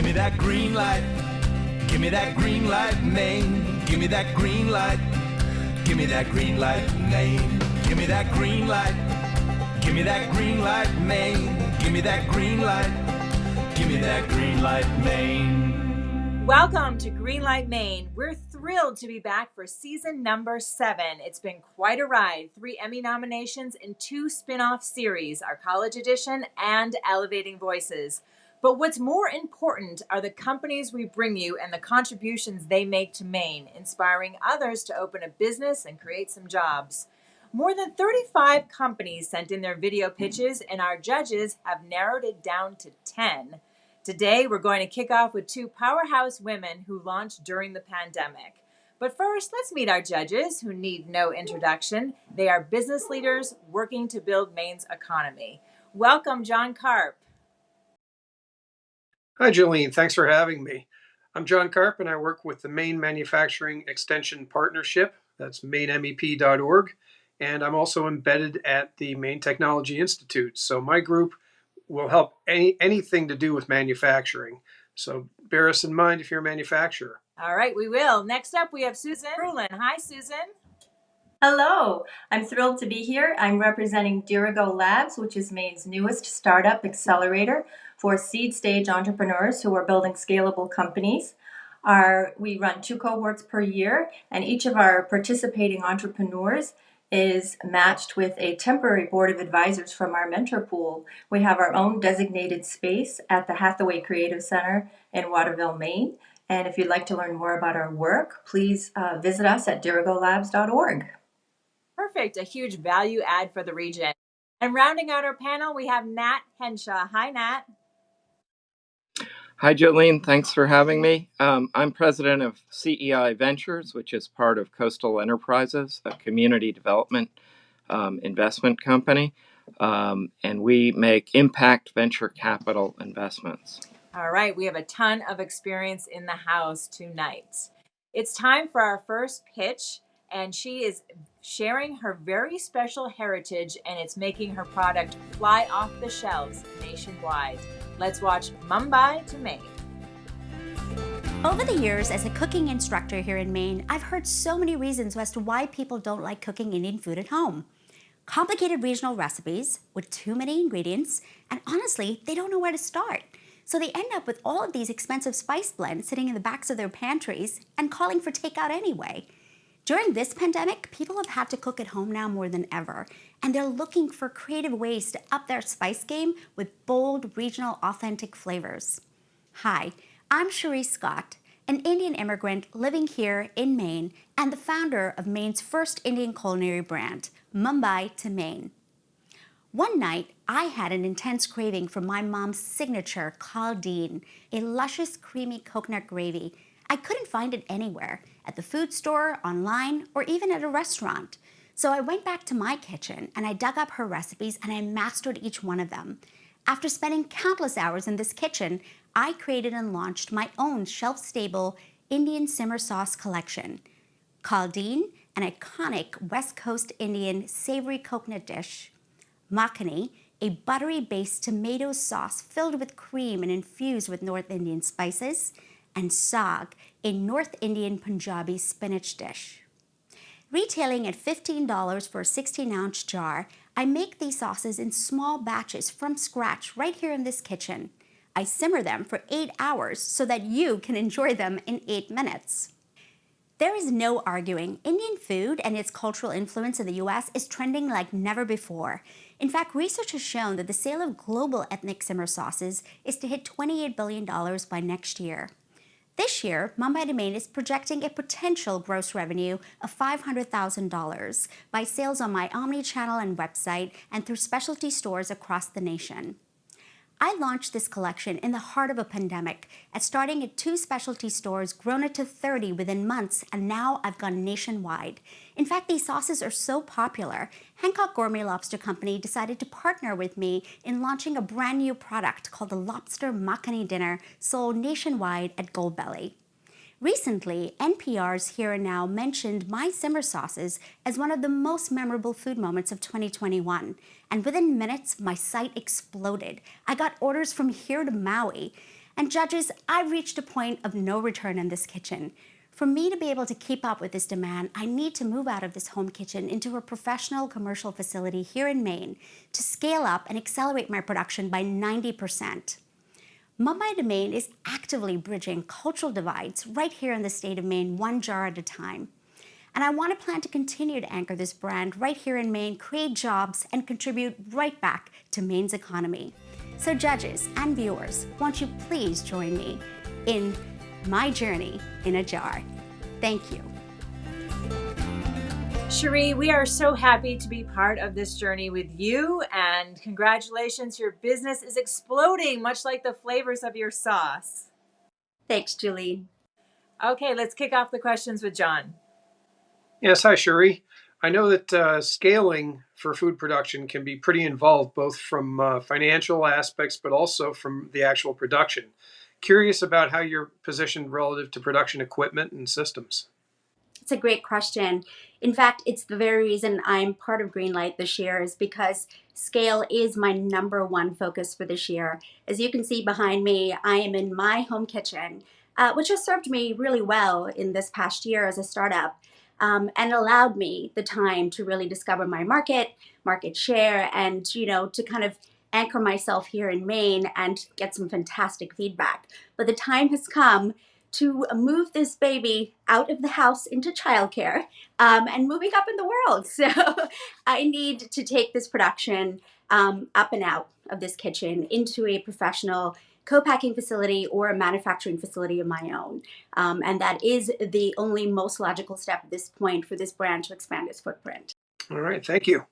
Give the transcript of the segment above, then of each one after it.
me that green light. Give me that green light, Maine. Give me that green light. Give me that green light, Maine. Give me that green light. Give me that green light, Maine. Give me that green light. Give me that green light, Maine. Welcome to Greenlight Maine. We're thrilled to be back for season number 7. It's been quite a ride. 3 Emmy nominations and 2 spin-off series, our college edition and Elevating Voices. But what's more important are the companies we bring you and the contributions they make to Maine, inspiring others to open a business and create some jobs. More than 35 companies sent in their video pitches, and our judges have narrowed it down to 10. Today, we're going to kick off with 2 powerhouse women who launched during the pandemic. But first, let's meet our judges, who need no introduction. They are business leaders working to build Maine's economy. Welcome, John Karp. Hi, Jolene. Thanks for having me. I'm John Karp, and I work with the Maine Manufacturing Extension Partnership. That's mainemep.org. And I'm also embedded at the Maine Technology Institute. So my group will help anything to do with manufacturing. So bear us in mind if you're a manufacturer. All right, we will. Next up, we have Susan Brulin. Hi, Susan. Hello, I'm thrilled to be here. I'm representing Dirigo Labs, which is Maine's newest startup accelerator for seed stage entrepreneurs who are building scalable companies. We run 2 cohorts per year, and each of our participating entrepreneurs is matched with a temporary board of advisors from our mentor pool. We have our own designated space at the Hathaway Creative Center in Waterville, Maine. And if you'd like to learn more about our work, please visit us at dirigolabs.org. Perfect. A huge value add for the region. And rounding out our panel, we have Nat Henshaw. Hi, Nat. Hi, Jolene. Thanks for having me. I'm president of CEI Ventures, which is part of Coastal Enterprises, a community development investment company. And we make impact venture capital investments. All right. We have a ton of experience in the house tonight. It's time for our first pitch. And she is sharing her very special heritage, and it's making her product fly off the shelves nationwide. Let's watch Mumbai to Maine. Over the years, as a cooking instructor here in Maine, I've heard so many reasons as to why people don't like cooking Indian food at home. Complicated regional recipes with too many ingredients, and honestly, they don't know where to start. So they end up with all of these expensive spice blends sitting in the backs of their pantries and calling for takeout anyway. During this pandemic, people have had to cook at home now more than ever, and they're looking for creative ways to up their spice game with bold, regional, authentic flavors. Hi, I'm Cherie Scott, an Indian immigrant living here in Maine and the founder of Maine's first Indian culinary brand, Mumbai to Maine. One night, I had an intense craving for my mom's signature kaldeen, a luscious, creamy coconut gravy. I couldn't find it anywhere, at the food store, online, or even at a restaurant. So I went back to my kitchen and I dug up her recipes and I mastered each one of them. After spending countless hours in this kitchen, I created and launched my own shelf-stable Indian simmer sauce collection. Kaldeen, an iconic West Coast Indian savory coconut dish. Makhani, a buttery-based tomato sauce filled with cream and infused with North Indian spices. And saag, a North Indian Punjabi spinach dish. Retailing at $15 for a 16-ounce jar, I make these sauces in small batches from scratch right here in this kitchen. I simmer them for 8 hours so that you can enjoy them in 8 minutes. There is no arguing, Indian food and its cultural influence in the US is trending like never before. In fact, research has shown that the sale of global ethnic simmer sauces is to hit $28 billion by next year. This year, Mumbai to Maine is projecting a potential gross revenue of $500,000 by sales on my omni-channel and website and through specialty stores across the nation. I launched this collection in the heart of a pandemic, starting at 2 specialty stores, grown it to 30 within months, and now I've gone nationwide. In fact, these sauces are so popular, Hancock Gourmet Lobster Company decided to partner with me in launching a brand new product called the Lobster Makhani Dinner, sold nationwide at Goldbelly. Recently, NPR's Here and Now mentioned my simmer sauces as one of the most memorable food moments of 2021. And within minutes, my site exploded. I got orders from here to Maui. And judges, I've reached a point of no return in this kitchen. For me to be able to keep up with this demand, I need to move out of this home kitchen into a professional commercial facility here in Maine to scale up and accelerate my production by 90%. Mumbai to Maine is actively bridging cultural divides right here in the state of Maine, one jar at a time. And I want to plan to continue to anchor this brand right here in Maine, create jobs, and contribute right back to Maine's economy. So judges and viewers, won't you please join me in my journey in a jar? Thank you. Cherie, we are so happy to be part of this journey with you, and congratulations, your business is exploding, much like the flavors of your sauce. Thanks, Julie. Okay, let's kick off the questions with John. Yes, hi, Cherie. I know that scaling for food production can be pretty involved, both from financial aspects, but also from the actual production. Curious about how you're positioned relative to production equipment and systems. It's a great question. In fact, it's the very reason I'm part of Greenlight this year is because scale is my number one focus for this year. As you can see behind me, I am in my home kitchen, which has served me really well in this past year as a startup. And allowed me the time to really discover my market share, and to kind of anchor myself here in Maine and get some fantastic feedback. But the time has come to move this baby out of the house into childcare and moving up in the world. So I need to take this production up and out of this kitchen into a professional co-packing facility or a manufacturing facility of my own. And that is the only most logical step at this point for this brand to expand its footprint. All right, thank you.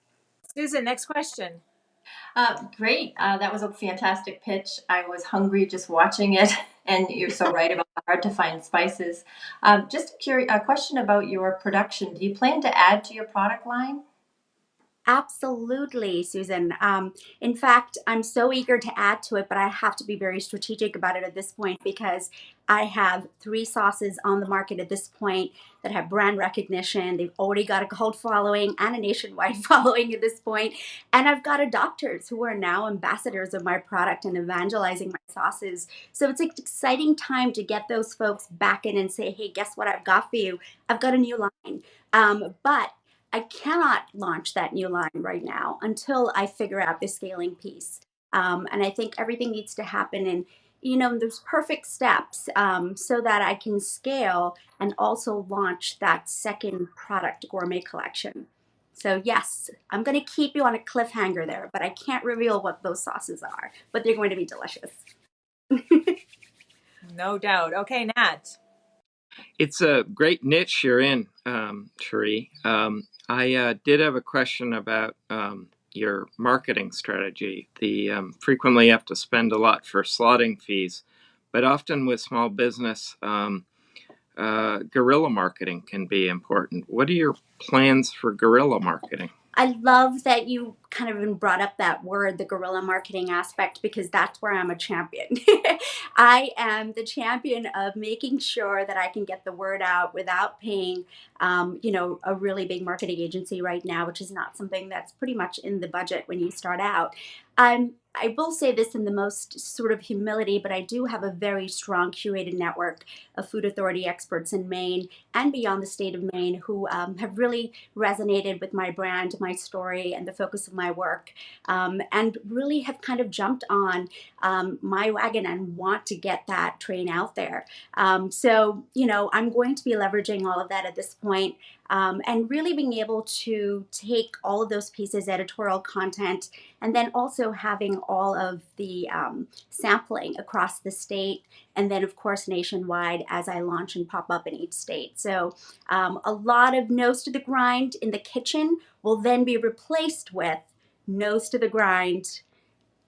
Susan, next question. Great. That was a fantastic pitch. I was hungry just watching it, and you're so right about the hard to find spices. Just a question about your production. Do you plan to add to your product line? Absolutely, Susan. In fact, I'm so eager to add to it, but I have to be very strategic about it at this point because I have 3 sauces on the market at this point that have brand recognition. They've already got a cult following and a nationwide following at this point. And I've got adopters who are now ambassadors of my product and evangelizing my sauces. So it's an exciting time to get those folks back in and say, hey, guess what I've got for you? I've got a new line. But I cannot launch that new line right now until I figure out the scaling piece. And I think everything needs to happen in, those perfect steps so that I can scale and also launch that second product gourmet collection. So yes, I'm going to keep you on a cliffhanger there, but I can't reveal what those sauces are, but they're going to be delicious. No doubt. Okay, Nat. It's a great niche you're in, Cherie. I did have a question about your marketing strategy. Frequently you have to spend a lot for slotting fees, but often with small business, guerrilla marketing can be important. What are your plans for guerrilla marketing? I love that you kind of even brought up that word, the guerrilla marketing aspect, because that's where I'm a champion. I am the champion of making sure that I can get the word out without paying, a really big marketing agency right now, which is not something that's pretty much in the budget when you start out. I will say this in the most sort of humility, but I do have a very strong curated network of food authority experts in Maine and beyond the state of Maine who have really resonated with my brand, my story, and the focus of my work, and really have kind of jumped on my wagon and want to get that train out there. So, I'm going to be leveraging all of that at this point. And really being able to take all of those pieces, editorial content, and then also having all of the sampling across the state, and then of course nationwide as I launch and pop up in each state. So a lot of nose to the grind in the kitchen will then be replaced with nose to the grind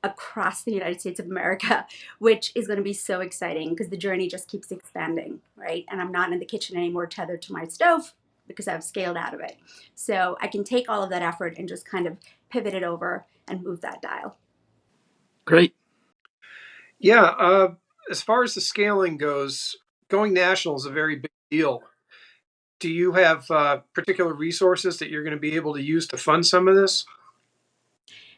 across the United States of America, which is going to be so exciting because the journey just keeps expanding, right? And I'm not in the kitchen anymore tethered to my stove, because I've scaled out of it. So I can take all of that effort and just kind of pivot it over and move that dial. Great. Yeah, as far as the scaling goes, going national is a very big deal. Do you have particular resources that you're going to be able to use to fund some of this?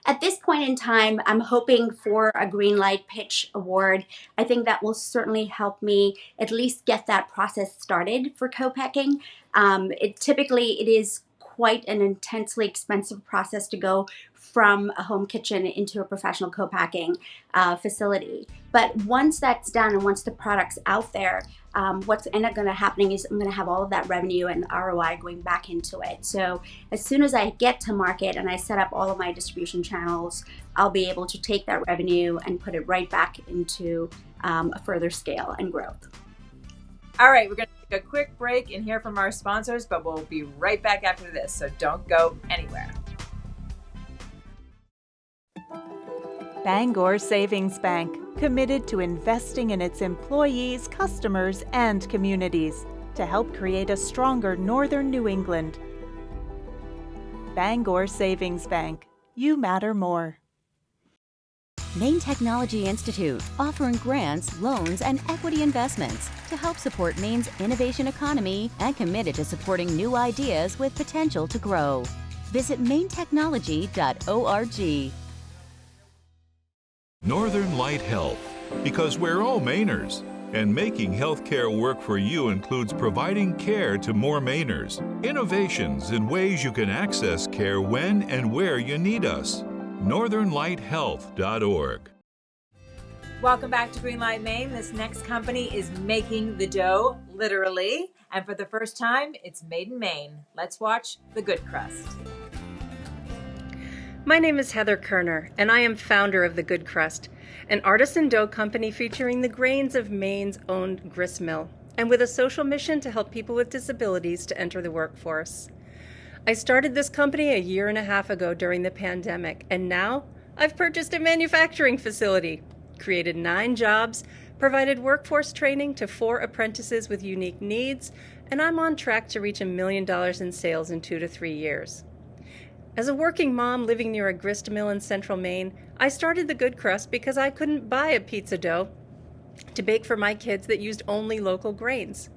At this point in time, I'm hoping for a Greenlight Pitch Award. I think that will certainly help me at least get that process started for co-packing. It is quite an intensely expensive process to go from a home kitchen into a professional co-packing facility. But once that's done and once the product's out there, what's going to happen is I'm going to have all of that revenue and ROI going back into it. So as soon as I get to market and I set up all of my distribution channels, I'll be able to take that revenue and put it right back into a further scale and growth. All right, we're going to take a quick break and hear from our sponsors, but we'll be right back after this, so don't go anywhere. Bangor Savings Bank, committed to investing in its employees, customers, and communities to help create a stronger northern New England. Bangor Savings Bank, you matter more. Maine Technology Institute, offering grants, loans, and equity investments to help support Maine's innovation economy and committed to supporting new ideas with potential to grow. Visit mainetechnology.org. Northern Light Health, because we're all Mainers. And making healthcare work for you includes providing care to more Mainers. Innovations in ways you can access care when and where you need us. northernlighthealth.org. Welcome back to Greenlight Maine. This next company is making the dough, literally. And for the first time, it's made in Maine. Let's watch The Good Crust. My name is Heather Kerner, and I am founder of The Good Crust, an artisan dough company featuring the grains of Maine's own grist mill, and with a social mission to help people with disabilities to enter the workforce. I started this company a 1.5 years ago during the pandemic, and now I've purchased a manufacturing facility, created 9 jobs, provided workforce training to 4 apprentices with unique needs, and I'm on track to reach $1 million in sales in 2 to 3 years. As a working mom living near a grist mill in central Maine, I started The Good Crust because I couldn't buy a pizza dough to bake for my kids that used only local grains.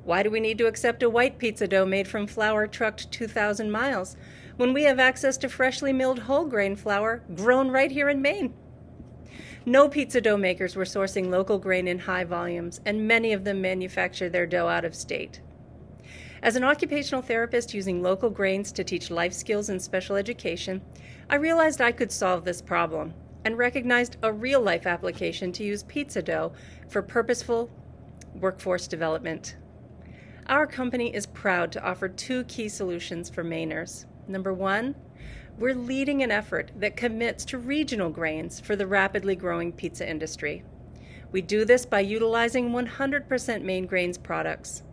Why do we need to accept a white pizza dough made from flour trucked 2,000 miles when we have access to freshly milled whole grain flour grown right here in Maine? No pizza dough makers were sourcing local grain in high volumes, and many of them manufacture their dough out of state. As an occupational therapist using local grains to teach life skills and special education, I realized I could solve this problem and recognized a real-life application to use pizza dough for purposeful workforce development. Our company is proud to offer 2 key solutions for Mainers. Number 1, we're leading an effort that commits to regional grains for the rapidly growing pizza industry. We do this by utilizing 100% Maine grains products.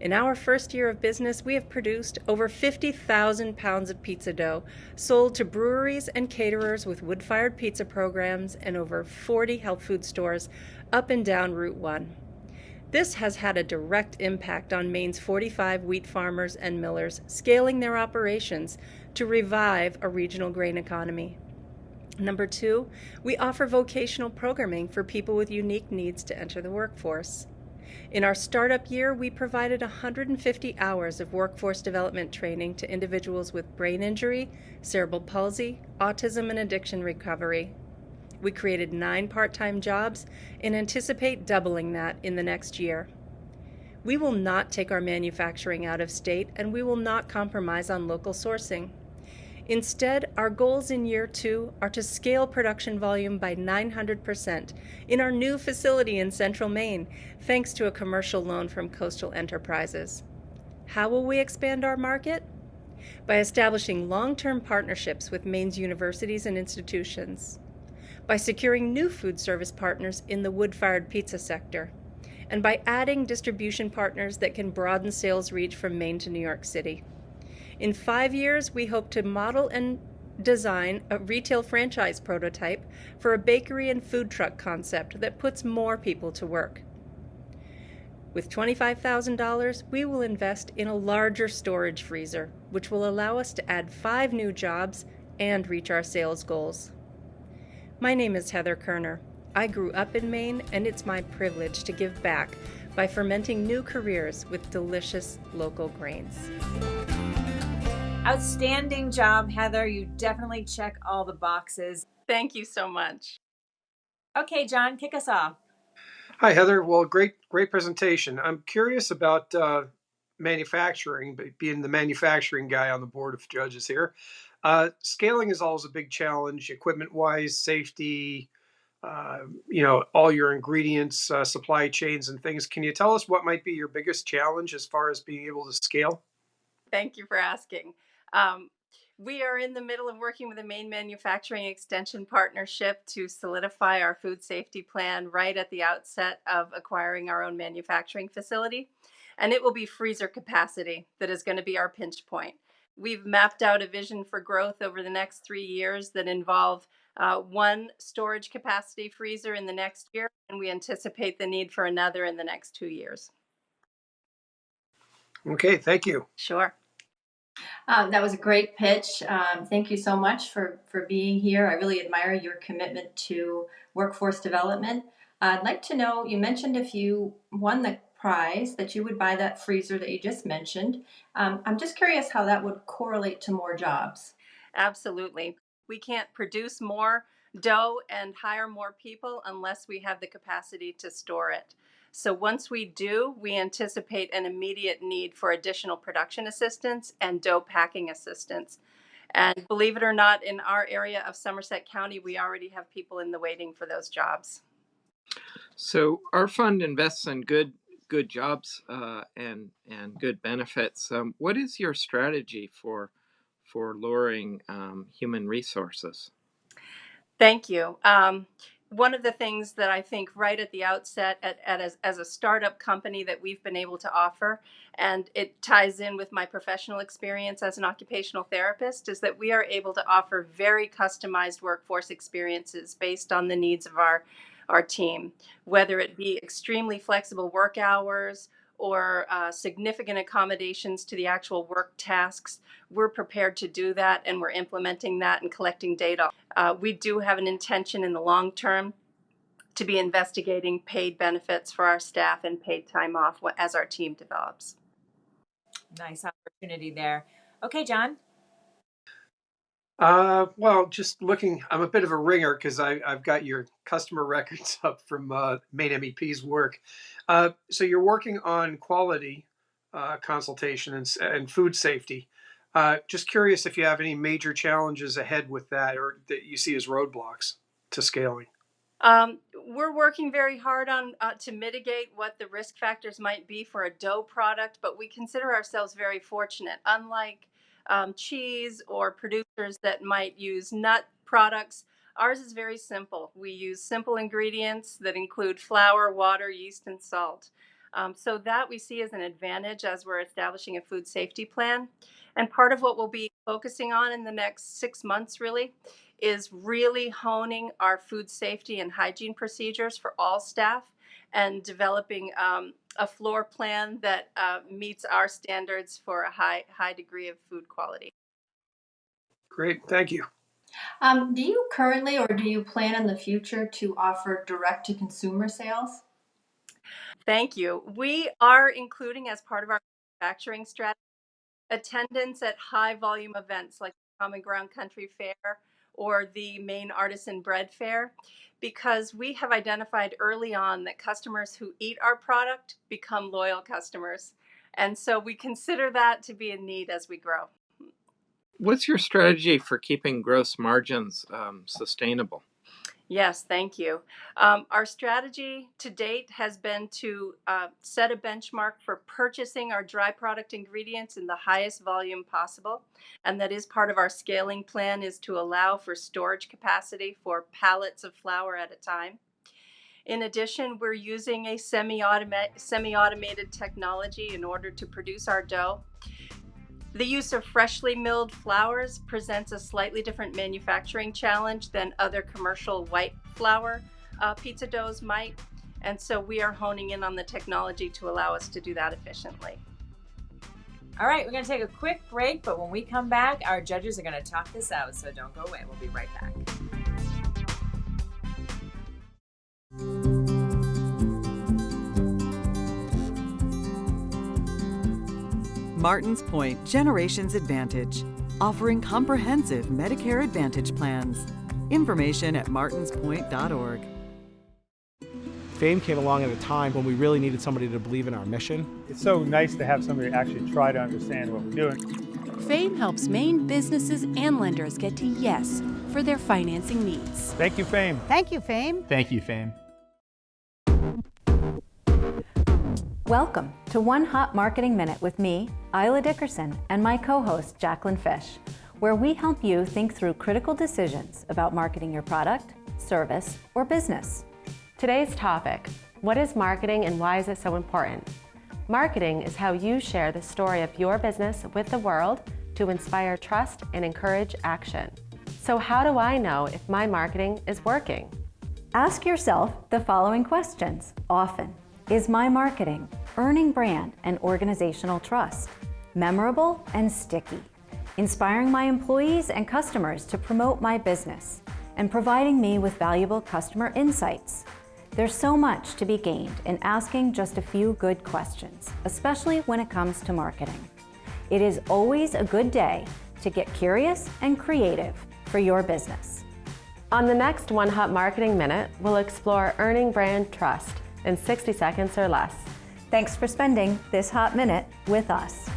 In our first year of business, we have produced over 50,000 pounds of pizza dough, sold to breweries and caterers with wood-fired pizza programs and over 40 health food stores up and down Route 1. This has had a direct impact on Maine's 45 wheat farmers and millers, scaling their operations to revive a regional grain economy. Number 2, we offer vocational programming for people with unique needs to enter the workforce. In our startup year, we provided 150 hours of workforce development training to individuals with brain injury, cerebral palsy, autism, and addiction recovery. We created 9 part-time jobs and anticipate doubling that in the next year. We will not take our manufacturing out of state, and we will not compromise on local sourcing. Instead, our goals in year 2 are to scale production volume by 900% in our new facility in central Maine, thanks to a commercial loan from Coastal Enterprises. How will we expand our market? By establishing long-term partnerships with Maine's universities and institutions, by securing new food service partners in the wood-fired pizza sector, and by adding distribution partners that can broaden sales reach from Maine to New York City. In 5 years, we hope to model and design a retail franchise prototype for a bakery and food truck concept that puts more people to work. With $25,000, we will invest in a larger storage freezer, which will allow us to add 5 new jobs and reach our sales goals. My name is Heather Kerner. I grew up in Maine, and it's my privilege to give back by fermenting new careers with delicious local grains. Outstanding job, Heather. You definitely check all the boxes. Thank you so much. Okay, John, kick us off. Hi, Heather. Well, great presentation. I'm curious about manufacturing, being the manufacturing guy on the board of judges here. Scaling is always a big challenge, equipment-wise, safety, all your ingredients, supply chains and things. Can you tell us what might be your biggest challenge as far as being able to scale? Thank you for asking. We are in the middle of working with the Maine Manufacturing Extension Partnership to solidify our food safety plan right at the outset of acquiring our own manufacturing facility. And it will be freezer capacity that is going to be our pinch point. We've mapped out a vision for growth over the next 3 years that involve one storage capacity freezer in the next year, and we anticipate the need for another in the next 2 years. Okay, thank you. Sure. That was a great pitch. Thank you so much for being here. I really admire your commitment to workforce development. I'd like to know, you mentioned if you won the prize that you would buy that freezer that you just mentioned. I'm just curious how that would correlate to more jobs. Absolutely. We can't produce more dough and hire more people unless we have the capacity to store it. So once we do, we anticipate an immediate need for additional production assistance and dough packing assistance. And believe it or not, in our area of Somerset County, we already have people in the waiting for those jobs. So our fund invests in good jobs and good benefits. What is your strategy for lowering human resources? Thank you. One of the things that I think right at the outset as a startup company that we've been able to offer, and it ties in with my professional experience as an occupational therapist, is that we are able to offer very customized workforce experiences based on the needs of our team, whether it be extremely flexible work hours or significant accommodations to the actual work tasks. We're prepared to do that, and we're implementing that and collecting data. We do have an intention in the long term to be investigating paid benefits for our staff and paid time off as our team develops. Nice opportunity there. Okay, John. Well, just looking, I'm a bit of a ringer because I've got your customer records up from Maine MEP's work. So you're working on quality consultation and food safety. Just curious if you have any major challenges ahead with that or that you see as roadblocks to scaling. We're working very hard on to mitigate what the risk factors might be for a dough product, but we consider ourselves very fortunate. Unlike cheese or producers that might use nut products, ours is very simple. We use simple ingredients that include flour, water, yeast, and salt. So that we see as an advantage as we're establishing a food safety plan. And part of what we'll be focusing on in the next 6 months really is really honing our food safety and hygiene procedures for all staff and developing a floor plan that meets our standards for a high degree of food quality. Great, thank you. Do you currently or do you plan in the future to offer direct-to-consumer sales? Thank you. We are including as part of our manufacturing strategy attendance at high volume events like the Common Ground Country Fair or the Maine Artisan Bread Fair, because we have identified early on that customers who eat our product become loyal customers. And so we consider that to be a need as we grow. What's your strategy for keeping gross margins sustainable? Yes, thank you. Our strategy to date has been to set a benchmark for purchasing our dry product ingredients in the highest volume possible. And that is part of our scaling plan, is to allow for storage capacity for pallets of flour at a time. In addition, we're using a semi-automated technology in order to produce our dough. The use of freshly milled flours presents a slightly different manufacturing challenge than other commercial white flour pizza doughs might. And so we are honing in on the technology to allow us to do that efficiently. All right, we're going to take a quick break, but when we come back, our judges are going to talk this out, so don't go away. We'll be right back. Martin's Point Generations Advantage. offering comprehensive Medicare Advantage plans. Information at martinspoint.org. Fame came along at a time when we really needed somebody to believe in our mission. It's so nice to have somebody actually try to understand what we're doing. Fame helps Maine businesses and lenders get to yes for their financing needs. Thank you, Fame. Thank you, Fame. Thank you, Fame. Welcome to One Hot Marketing Minute with me, Isla Dickerson, and my co-host, Jacqueline Fish, where we help you think through critical decisions about marketing your product, service, or business. Today's topic: what is marketing and why is it so important? Marketing is how you share the story of your business with the world to inspire trust and encourage action. So how do I know if my marketing is working? Ask yourself the following questions often. Is my marketing earning brand and organizational trust, memorable and sticky, inspiring my employees and customers to promote my business, and providing me with valuable customer insights? There's so much to be gained in asking just a few good questions, especially when it comes to marketing. It is always a good day to get curious and creative for your business. On the next One Hot Marketing Minute, we'll explore earning brand trust in 60 seconds or less. Thanks for spending this hot minute with us.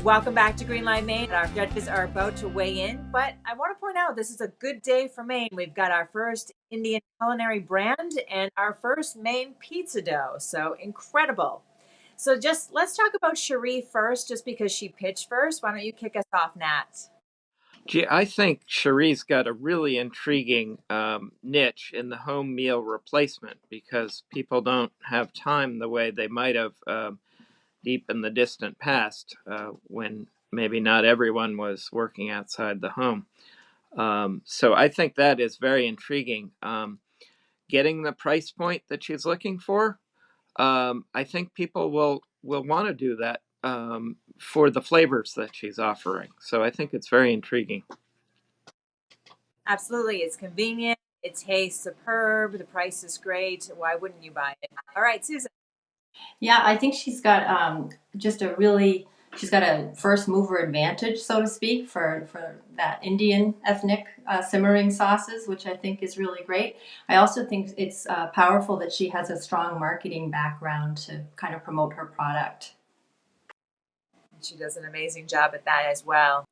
Welcome back to Greenlight Maine. Our judges are about to weigh in, but I want to point out this is a good day for Maine. We've got our first Indian culinary brand and our first Maine pizza dough. So incredible. So let's talk about Cherie first, just because she pitched first. Why don't you kick us off, Nat? Gee, I think Cherie's got a really intriguing niche in the home meal replacement, because people don't have time the way they might have deep in the distant past, when maybe not everyone was working outside the home. So I think that is very intriguing. Getting the price point that she's looking for, I think people will want to do that for the flavors that she's offering. So I think it's very intriguing. Absolutely. It's convenient. It tastes superb. The price is great. Why wouldn't you buy it? All right, Susan. Yeah, I think she's got she's got a first mover advantage, so to speak, for that Indian ethnic simmering sauces, which I think is really great. I also think it's powerful that she has a strong marketing background to kind of promote her product. She does an amazing job at that as well.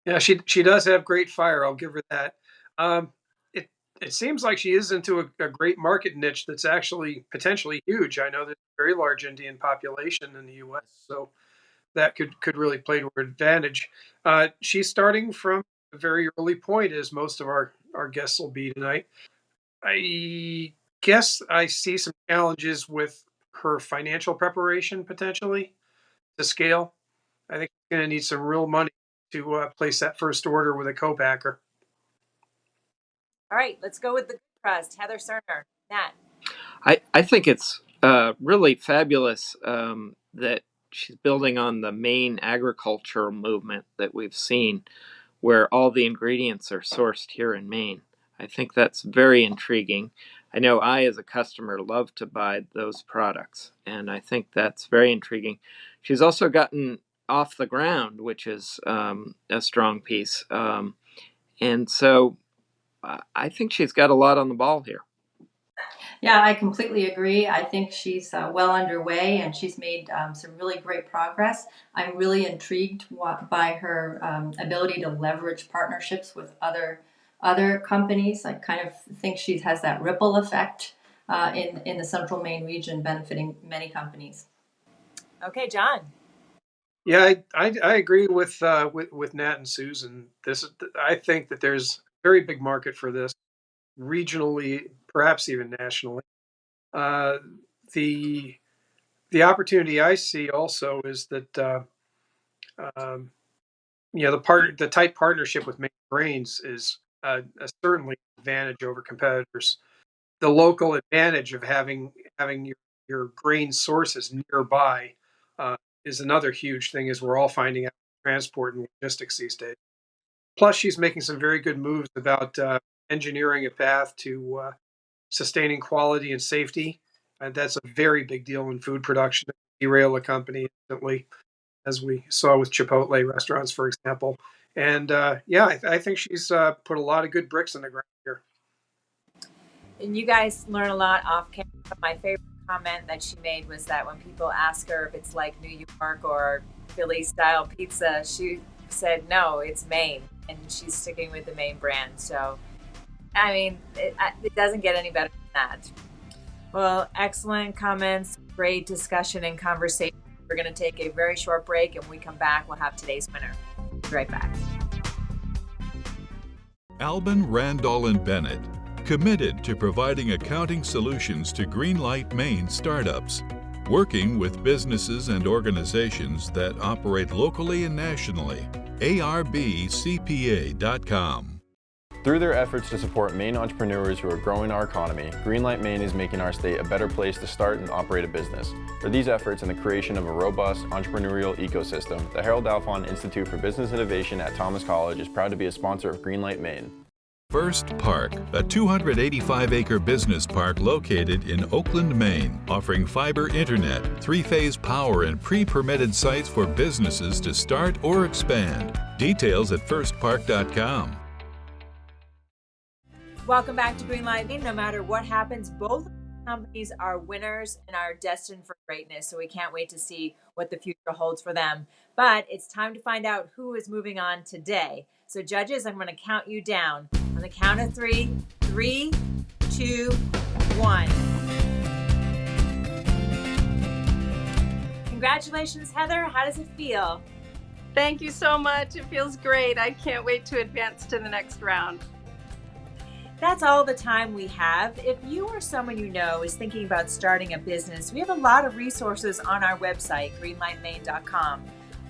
Yeah, she does have great fire. I'll give her that. It seems like she is into a great market niche that's actually potentially huge. I know there's a very large Indian population in the U.S., so that could really play to her advantage. She's starting from a very early point, as most of our guests will be tonight. I guess I see some challenges with her financial preparation potentially to scale. I think she's going to need some real money to place that first order with a co-packer. All right, let's go with the crust. Heather Cerner. Nat. I think it's really fabulous that she's building on the Maine agricultural movement that we've seen, where all the ingredients are sourced here in Maine. I think that's very intriguing. I know I, as a customer, love to buy those products, and I think that's very intriguing. She's also gotten off the ground, which is a strong piece. And so I think she's got a lot on the ball here. Yeah, I completely agree. I think she's well underway, and she's made some really great progress. I'm really intrigued by her ability to leverage partnerships with other companies. I kind of think she has that ripple effect in the Central Maine region, benefiting many companies. Okay, John. Yeah, I agree with Nat and Susan. I think that there's a very big market for this, regionally, perhaps even nationally. The opportunity I see also is that the tight partnership with Maine Grains is certainly an advantage over competitors. The local advantage of having your grain sources nearby is another huge thing, as we're all finding out transport and logistics these days. Plus, she's making some very good moves about engineering a path to sustaining quality and safety. And that's a very big deal in food production. Derail a company instantly. as we saw with Chipotle restaurants, for example. And I think she's put a lot of good bricks in the ground here. And you guys learn a lot off camera. My favorite comment that she made was that when people ask her if it's like New York or Philly style pizza, she said, no, it's Maine. And she's sticking with the Maine brand. So, I mean, it doesn't get any better than that. Well, excellent comments, great discussion and conversation. We're going to take a very short break, and when we come back, we'll have today's winner. Be right back. Albin, Randall, and Bennett, committed to providing accounting solutions to Greenlight Maine startups, working with businesses and organizations that operate locally and nationally. ARBCPA.com. Through their efforts to support Maine entrepreneurs who are growing our economy, Greenlight Maine is making our state a better place to start and operate a business. For these efforts and the creation of a robust entrepreneurial ecosystem, the Harold Alfond Institute for Business Innovation at Thomas College is proud to be a sponsor of Greenlight Maine. First Park, a 285-acre business park located in Oakland, Maine, offering fiber internet, 3-phase power, and pre-permitted sites for businesses to start or expand. Details at firstpark.com. Welcome back to Greenlight Maine. No matter what happens, both companies are winners and are destined for greatness. So we can't wait to see what the future holds for them. But it's time to find out who is moving on today. So judges, I'm going to count you down. On the count of 3, 3, 2, 1. Congratulations, Heather. How does it feel? Thank you so much. It feels great. I can't wait to advance to the next round. That's all the time we have. If you or someone you know is thinking about starting a business, we have a lot of resources on our website, greenlightmaine.com.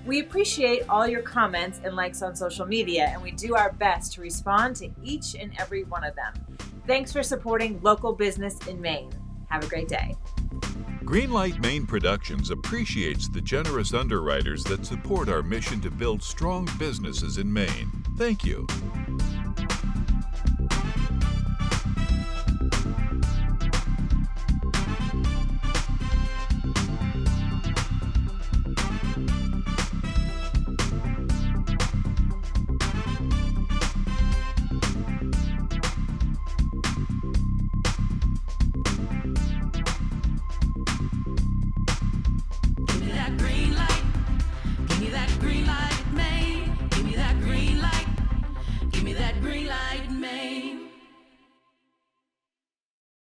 We appreciate all your comments and likes on social media, and we do our best to respond to each and every one of them. Thanks for supporting local business in Maine. Have a great day. Greenlight Maine Productions appreciates the generous underwriters that support our mission to build strong businesses in Maine. Thank you.